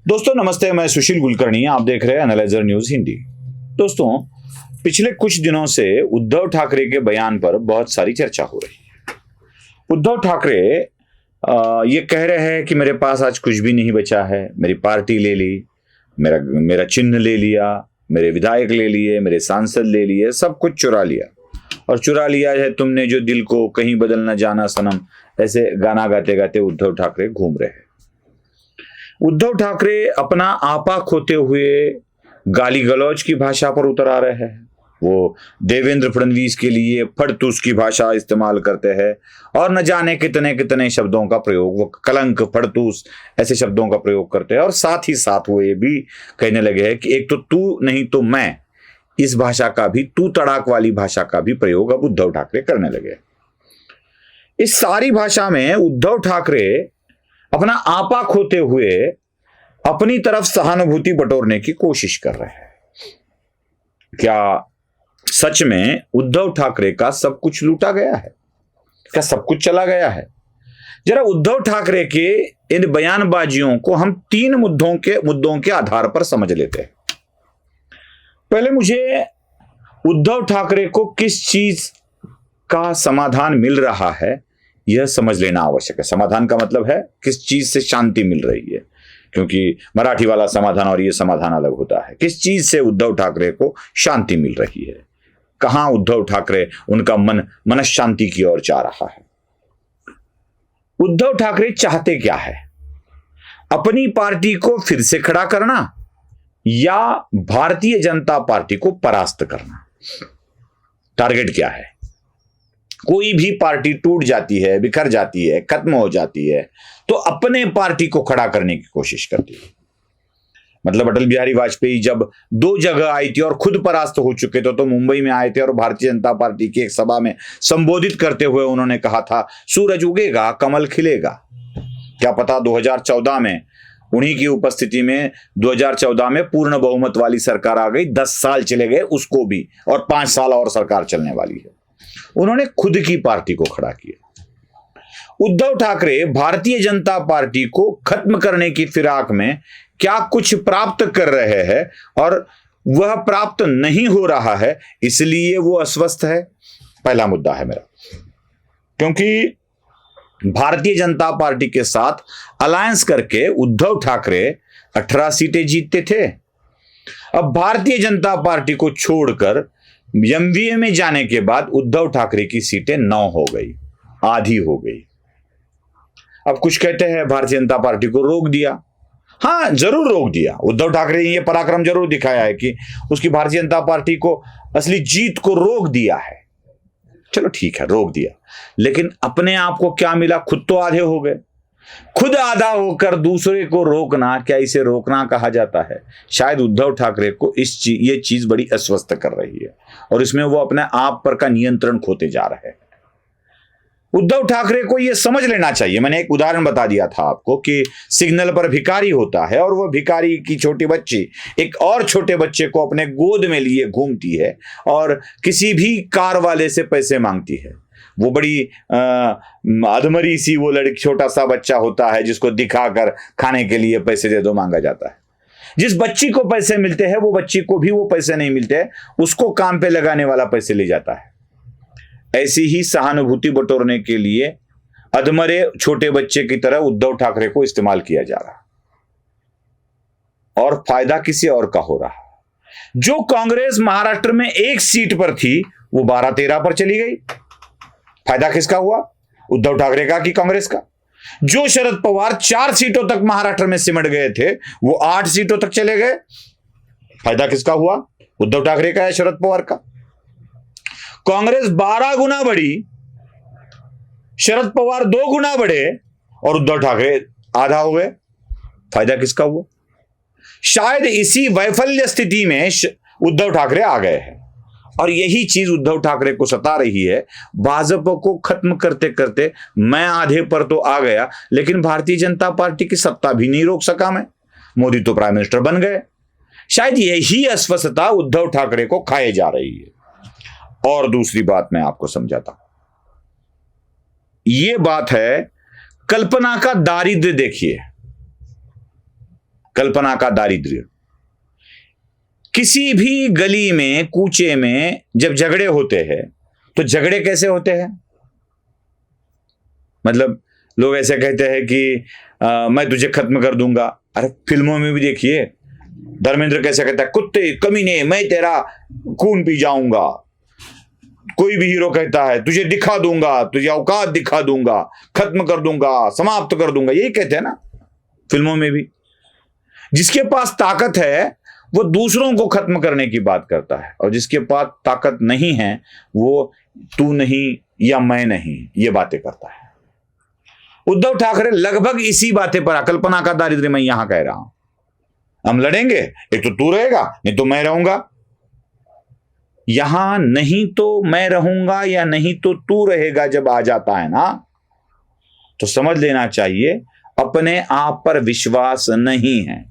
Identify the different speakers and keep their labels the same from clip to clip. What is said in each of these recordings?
Speaker 1: दोस्तों नमस्ते, मैं सुशील कुलकर्णी, आप देख रहे हैं एनालाइजर न्यूज हिंदी। दोस्तों, पिछले कुछ दिनों से उद्धव ठाकरे के बयान पर बहुत सारी चर्चा हो रही है। उद्धव ठाकरे ये कह रहे हैं कि मेरे पास आज कुछ भी नहीं बचा है, मेरी पार्टी ले ली, मेरा चिन्ह ले लिया, मेरे विधायक ले लिए, मेरे सांसद ले लिए, सब कुछ चुरा लिया। और चुरा लिया है तुमने जो दिल को, कहीं बदल न जाना सनम, ऐसे गाना गाते गाते उद्धव ठाकरे घूम रहे हैं। उद्धव ठाकरे अपना आपा खोते हुए गाली गलौज की भाषा पर उतर आ रहे हैं। वो देवेंद्र फडणवीस के लिए फड़तूस की भाषा इस्तेमाल करते हैं और न जाने कितने कितने शब्दों का प्रयोग, वो कलंक, फड़तूस ऐसे शब्दों का प्रयोग करते हैं। और साथ ही साथ वो ये भी कहने लगे हैं कि एक तो तू नहीं तो मैं, इस भाषा का भी, तू तड़ाक वाली भाषा का भी प्रयोग अब उद्धव ठाकरे करने लगे। इस सारी भाषा में उद्धव ठाकरे अपना आपा खोते हुए अपनी तरफ सहानुभूति बटोरने की कोशिश कर रहे हैं। क्या सच में उद्धव ठाकरे का सब कुछ लूटा गया है? क्या सब कुछ चला गया है? जरा उद्धव ठाकरे के इन बयानबाजियों को हम तीन मुद्दों के आधार पर समझ लेते हैं। पहले मुझे उद्धव ठाकरे को किस चीज का समाधान मिल रहा है यह समझ लेना आवश्यक है। समाधान का मतलब है किस चीज से शांति मिल रही है, क्योंकि मराठी वाला समाधान और यह समाधान अलग होता है। किस चीज से उद्धव ठाकरे को शांति मिल रही है, कहां उद्धव ठाकरे उनका मन शांति की ओर जा रहा है। उद्धव ठाकरे चाहते क्या है? अपनी पार्टी को फिर से खड़ा करना या भारतीय जनता पार्टी को परास्त करना? टारगेट क्या है? कोई भी पार्टी टूट जाती है, बिखर जाती है, खत्म हो जाती है तो अपने पार्टी को खड़ा करने की कोशिश करती है। मतलब अटल बिहारी वाजपेयी जब दो जगह आई थी और खुद परास्त हो चुके थे तो मुंबई में आए थे और भारतीय जनता पार्टी की एक सभा में संबोधित करते हुए उन्होंने कहा था, सूरज उगेगा, कमल खिलेगा। क्या पता 2014 में उन्हीं की उपस्थिति में 2014 में पूर्ण बहुमत वाली सरकार आ गई, 10 साल चले गए उसको भी, और 5 साल और सरकार चलने वाली है। उन्होंने खुद की पार्टी को खड़ा किया। उद्धव ठाकरे भारतीय जनता पार्टी को खत्म करने की फिराक में क्या कुछ प्राप्त कर रहे हैं और वह प्राप्त नहीं हो रहा है, इसलिए वो अस्वस्थ है। पहला मुद्दा है मेरा, क्योंकि भारतीय जनता पार्टी के साथ अलायंस करके उद्धव ठाकरे 18 सीटें जीतते थे। अब भारतीय जनता पार्टी को छोड़कर एमवीए में जाने के बाद उद्धव ठाकरे की सीटें 9 हो गई, आधी हो गई। अब कुछ कहते हैं भारतीय जनता पार्टी को रोक दिया। हां, जरूर रोक दिया। उद्धव ठाकरे ने यह पराक्रम जरूर दिखाया है कि उसकी भारतीय जनता पार्टी को असली जीत को रोक दिया है। चलो ठीक है, रोक दिया, लेकिन अपने आप को क्या मिला? खुद तो आधे हो गए। खुद आधा होकर दूसरे को रोकना, क्या इसे रोकना कहा जाता है? शायद उद्धव ठाकरे को ये चीज बड़ी अस्वस्थ कर रही है और इसमें वो अपने आप पर का नियंत्रण खोते जा रहे हैं। उद्धव ठाकरे को यह समझ लेना चाहिए। मैंने एक उदाहरण बता दिया था आपको कि सिग्नल पर भिखारी होता है और वह भिखारी की छोटी बच्ची एक और छोटे बच्चे को अपने गोद में लिए घूमती है और किसी भी कार वाले से पैसे मांगती है। वो बड़ी अधमरी सी वो लड़की, छोटा सा बच्चा होता है जिसको दिखाकर खाने के लिए पैसे दे दो मांगा जाता है। जिस बच्ची को पैसे मिलते हैं वो बच्ची को भी वो पैसे नहीं मिलते, उसको काम पे लगाने वाला पैसे ले जाता है। ऐसी ही सहानुभूति बटोरने के लिए अधमरे छोटे बच्चे की तरह उद्धव ठाकरे को इस्तेमाल किया जा रहा और फायदा किसी और का हो रहा। जो कांग्रेस महाराष्ट्र में 1 सीट पर थी वो 12-13 पर चली गई। फायदा किसका हुआ? उद्धव ठाकरे का कि कांग्रेस का? जो शरद पवार 4 सीटों तक महाराष्ट्र में सिमट गए थे वो 8 सीटों तक चले गए। फायदा किसका हुआ? उद्धव ठाकरे का या शरद पवार का? कांग्रेस 12 गुना बढ़ी, शरद पवार 2 गुना बढ़े और उद्धव ठाकरे आधा हो गए। फायदा किसका हुआ? शायद इसी वैफल्य स्थिति में उद्धव ठाकरे आ गए हैं और यही चीज उद्धव ठाकरे को सता रही है। भाजपा को खत्म करते करते मैं आधे पर तो आ गया, लेकिन भारतीय जनता पार्टी की सत्ता भी नहीं रोक सका मैं। मोदी तो प्राइम मिनिस्टर बन गए। शायद यही अस्वस्थता उद्धव ठाकरे को खाए जा रही है। और दूसरी बात मैं आपको समझाता हूं, यह बात है कल्पना का दारिद्र्य। देखिए, कल्पना का दारिद्र्य। किसी भी गली में कूचे में जब झगड़े होते हैं तो झगड़े कैसे होते हैं? मतलब लोग ऐसे कहते हैं कि मैं तुझे खत्म कर दूंगा। अरे फिल्मों में भी देखिए, धर्मेंद्र कैसे कहता है, कुत्ते कमीने मैं तेरा खून पी जाऊंगा। कोई भी हीरो कहता है तुझे दिखा दूंगा, तुझे औकात दिखा दूंगा, खत्म कर दूंगा, समाप्त कर दूंगा, यही कहते हैं ना फिल्मों में भी। जिसके पास ताकत है वो दूसरों को खत्म करने की बात करता है, और जिसके पास ताकत नहीं है वो तू नहीं या मैं नहीं ये बातें करता है। उद्धव ठाकरे लगभग इसी बातें पर, कल्पना का दारिद्र्य मैं यहां कह रहा हूं। हम लड़ेंगे, एक तो तू रहेगा नहीं तो मैं रहूंगा। यहां नहीं तो मैं रहूंगा या नहीं तो तू रहेगा जब आ जाता है ना, तो समझ लेना चाहिए अपने आप पर विश्वास नहीं है।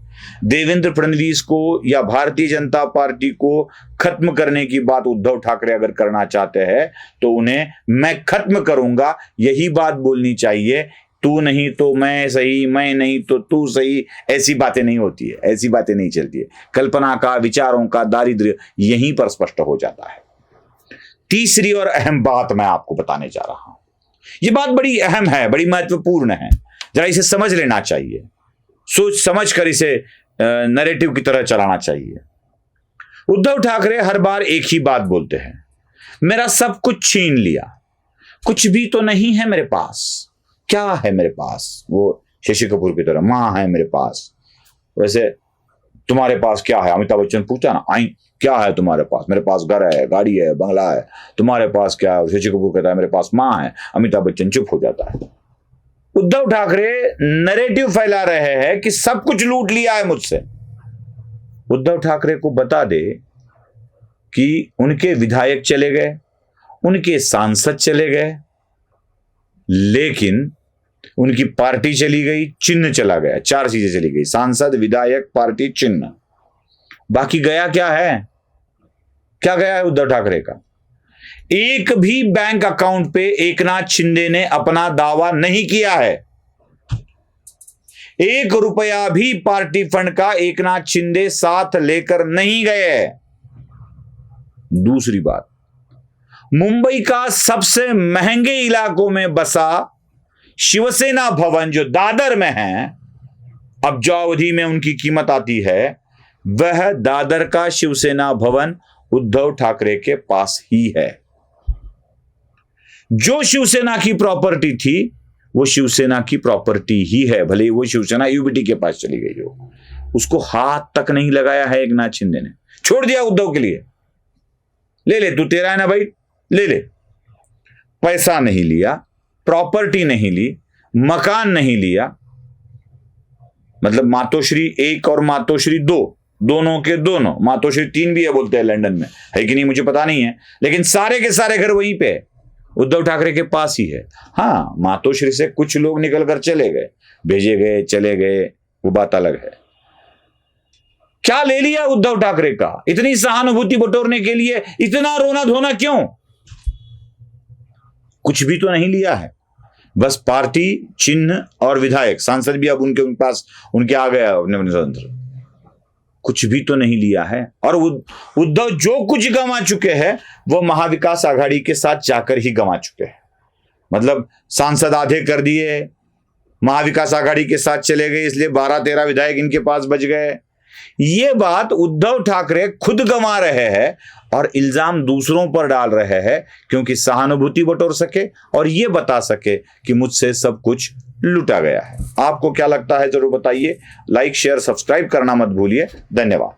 Speaker 1: देवेंद्र फडणवीस को या भारतीय जनता पार्टी को खत्म करने की बात उद्धव ठाकरे अगर करना चाहते हैं तो उन्हें मैं खत्म करूंगा यही बात बोलनी चाहिए। तू नहीं तो मैं सही, मैं नहीं तो तू सही, ऐसी बातें नहीं होती है, ऐसी बातें नहीं चलती है। कल्पना का, विचारों का दारिद्र्य यहीं पर स्पष्ट हो जाता है। तीसरी और अहम बात मैं आपको बताने जा रहा हूं। यह बात बड़ी अहम है, बड़ी महत्वपूर्ण है, जरा इसे समझ लेना चाहिए, सोच समझ कर इसे नैरेटिव की तरह चलाना चाहिए। उद्धव ठाकरे हर बार एक ही बात बोलते हैं, मेरा सब कुछ छीन लिया, कुछ भी तो नहीं है मेरे पास। क्या है मेरे पास? वो शशि कपूर की तरह, मां है मेरे पास। वैसे तुम्हारे पास क्या है? अमिताभ बच्चन पूछा ना, आई क्या है तुम्हारे पास? मेरे पास घर है, गाड़ी है, बंगला है। तुम्हारे पास क्या है? शशि कपूर कहता है मेरे पास मां है। अमिताभ बच्चन चुप हो जाता है। उद्धव ठाकरे नैरेटिव फैला रहे हैं कि सब कुछ लूट लिया है मुझसे। उद्धव ठाकरे को बता दे कि उनके विधायक चले गए, उनके सांसद चले गए, लेकिन उनकी पार्टी चली गई, चिन्ह चला गया, 4 चीजें चली गई, सांसद, विधायक, पार्टी, चिन्ह। बाकी गया क्या है? क्या गया है उद्धव ठाकरे का? एक भी बैंक अकाउंट पे एकनाथ शिंदे ने अपना दावा नहीं किया है। 1 रुपया भी पार्टी फंड का एकनाथ शिंदे साथ लेकर नहीं गए। दूसरी बात, मुंबई का सबसे महंगे इलाकों में बसा शिवसेना भवन जो दादर में है, अब जो अवधि में उनकी कीमत आती है, वह दादर का शिवसेना भवन उद्धव ठाकरे के पास ही है। जो शिवसेना की प्रॉपर्टी थी वो शिवसेना की प्रॉपर्टी ही है, भले ही वो शिवसेना यूबीटी के पास चली गई हो। उसको हाथ तक नहीं लगाया है एकनाथ शिंदे ने, छोड़ दिया उद्धव के लिए, ले ले तू तेरा है ना भाई, ले ले। पैसा नहीं लिया, प्रॉपर्टी नहीं ली, मकान नहीं लिया। मतलब मातोश्री 1 और मातोश्री 2, दोनों के दोनों, मातोश्री 3 भी है बोलते हैं लंदन में, है कि नहीं मुझे पता नहीं है, लेकिन सारे के सारे घर वहीं पे है, उद्धव ठाकरे के पास ही है। हाँ, मातोश्री से कुछ लोग निकल कर चले गए, भेजे गए, चले गए, वो बात अलग है। क्या ले लिया उद्धव ठाकरे का? इतनी सहानुभूति बटोरने के लिए इतना रोना धोना क्यों? कुछ भी तो नहीं लिया है, बस पार्टी, चिन्ह और विधायक, सांसद भी अब उनके पास, उनके आ गया अपने स्वतंत्र। कुछ भी तो नहीं लिया है। और उद्धव जो कुछ गंवा चुके हैं वो महाविकास आघाड़ी के साथ जाकर ही गंवा चुके हैं। मतलब सांसद आधे कर दिए, महाविकास आघाड़ी के साथ चले गए, इसलिए 12-13 विधायक इनके पास बच गए। ये बात उद्धव ठाकरे खुद गंवा रहे हैं और इल्जाम दूसरों पर डाल रहे हैं, क्योंकि सहानुभूति बटोर सके और ये बता सके कि मुझसे सब कुछ लूटा गया है। आपको क्या लगता है जरूर बताइए। लाइक, शेयर, सब्सक्राइब करना मत भूलिए। धन्यवाद।